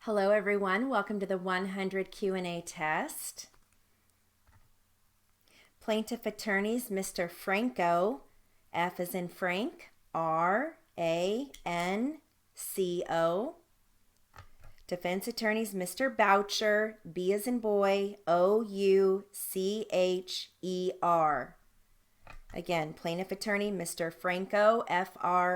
Hello everyone, welcome to the 100 Q&A test. Plaintiff attorneys Mr. Franco, F as in Frank, R-A-N-C-O. Defense attorneys Mr. Boucher, B as in boy, O-U-C-H-E-R. Again, plaintiff attorney Mr. Franco, F-R-A-N-C-O.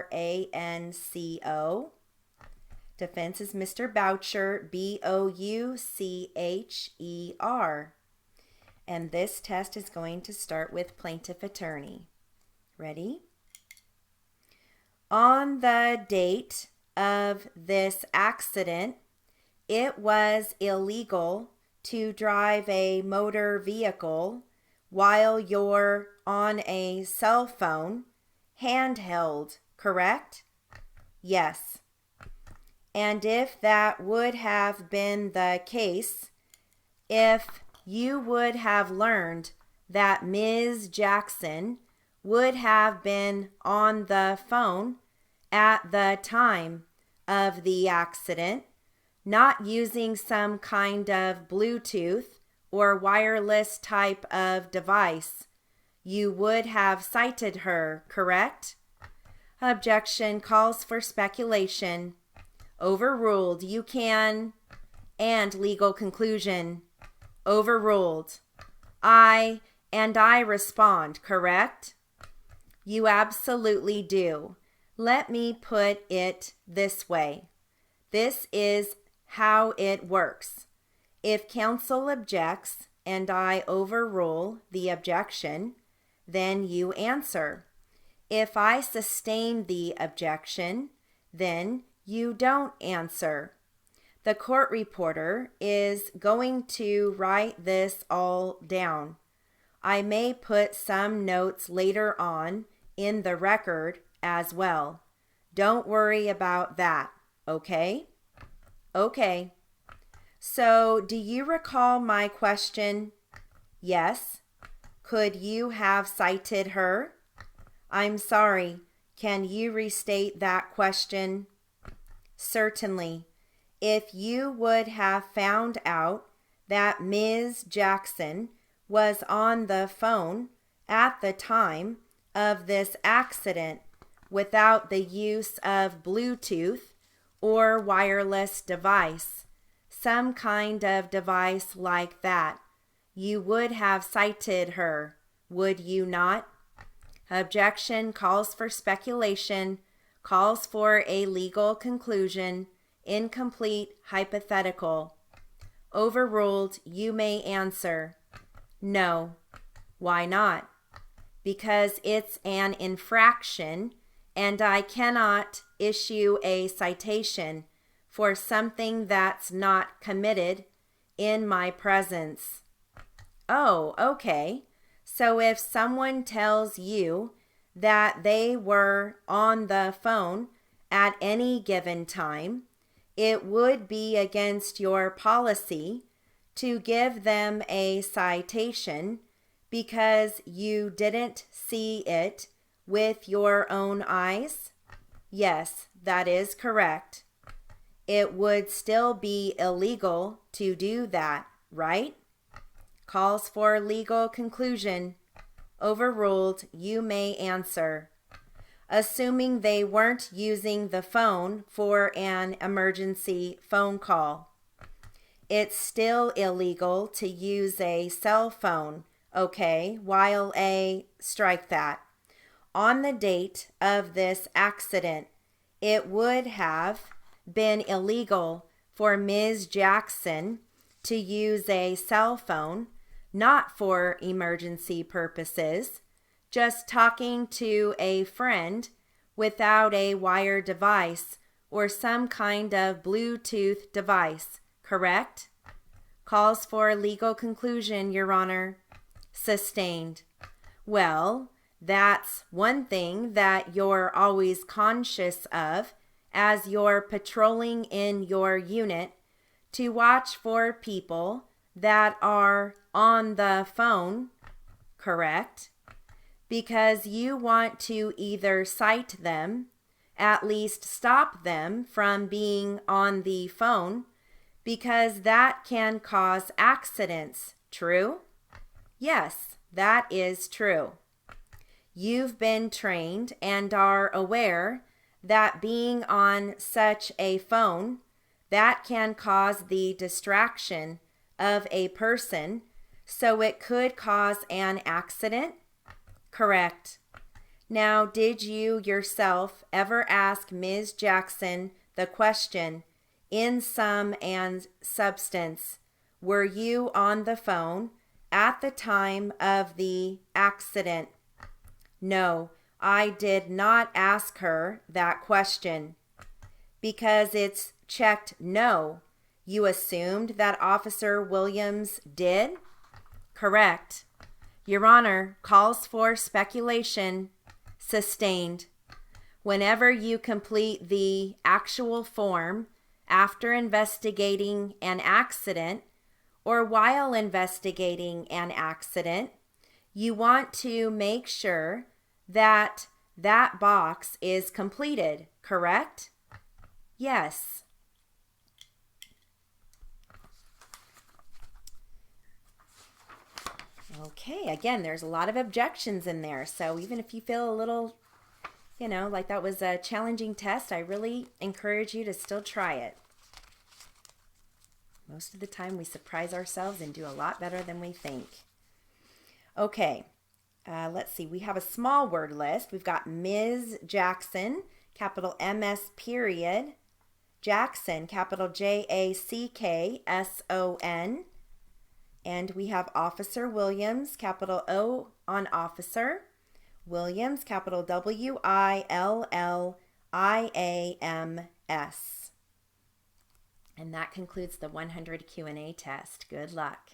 Defense is Mr. Boucher, B-O-U-C-H-E-R. And this test is going to start with plaintiff attorney. Ready? On the date of this accident, it was illegal to drive a motor vehicle while you're on a cell phone, handheld, correct? Yes. And if that would have been the case, if you would have learned that Ms. Jackson would have been on the phone at the time of the accident, not using some kind of Bluetooth or wireless type of device, you would have cited her, correct? Objection calls for speculation. Overruled. You can. And legal conclusion. Overruled. I respond, correct? You absolutely do. Let me put it this way. This is how it works. If counsel objects and I overrule the objection, then you answer. If I sustain the objection, then you don't answer. The court reporter is going to write this all down. I may put some notes later on in the record as well. Don't worry about that, okay? Okay. So, do you recall my question? Yes. Could you have cited her? I'm sorry. Can you restate that question? Certainly. If you would have found out that Ms. Jackson was on the phone at the time of this accident without the use of Bluetooth or wireless device, some kind of device like that, you would have cited her, would you not? Objection calls for speculation, calls for a legal conclusion, incomplete, hypothetical. Overruled, you may answer. No. Why not? Because it's an infraction and I cannot issue a citation for something that's not committed in my presence. Oh, okay. So if someone tells you that they were on the phone at any given time, it would be against your policy to give them a citation because you didn't see it with your own eyes? Yes, that is correct. It would still be illegal to do that, right? Calls for legal conclusion. Overruled, you may answer. Assuming they weren't using the phone for an emergency phone call. It's still illegal to use a cell phone, okay, while strike that. On the date of this accident, it would have been illegal for Ms. Jackson to use a cell phone, not for emergency purposes, just talking to a friend without a wire device or some kind of Bluetooth device, correct? Calls for legal conclusion, Your Honor. Sustained. Well, that's one thing that you're always conscious of as you're patrolling in your unit, to watch for people that are on the phone, correct? Because you want to either cite them, at least stop them from being on the phone, because that can cause accidents. True? Yes, that is true. You've been trained and are aware that being on such a phone, that can cause the distraction of a person, so it could cause an accident. Correct. Now, did you yourself ever ask Ms. Jackson the question, in sum and substance, were you on the phone at the time of the accident? No, I did not ask her that question. Because it's checked no, you assumed that Officer Williams did? Correct. Your Honor, calls for speculation. Sustained. Whenever you complete the actual form after investigating an accident or while investigating an accident, you want to make sure that that box is completed, correct? Yes. Okay, again, there's a lot of objections in there. So even if you feel a little, like that was a challenging test, I really encourage you to still try it. Most of the time we surprise ourselves and do a lot better than we think. Okay, let's see. We have a small word list. We've got Ms. Jackson, capital MS period. Jackson, capital JACKSON. And we have Officer Williams, capital O on officer. Williams, capital WILLIAMS. And that concludes the 100 Q&A test. Good luck.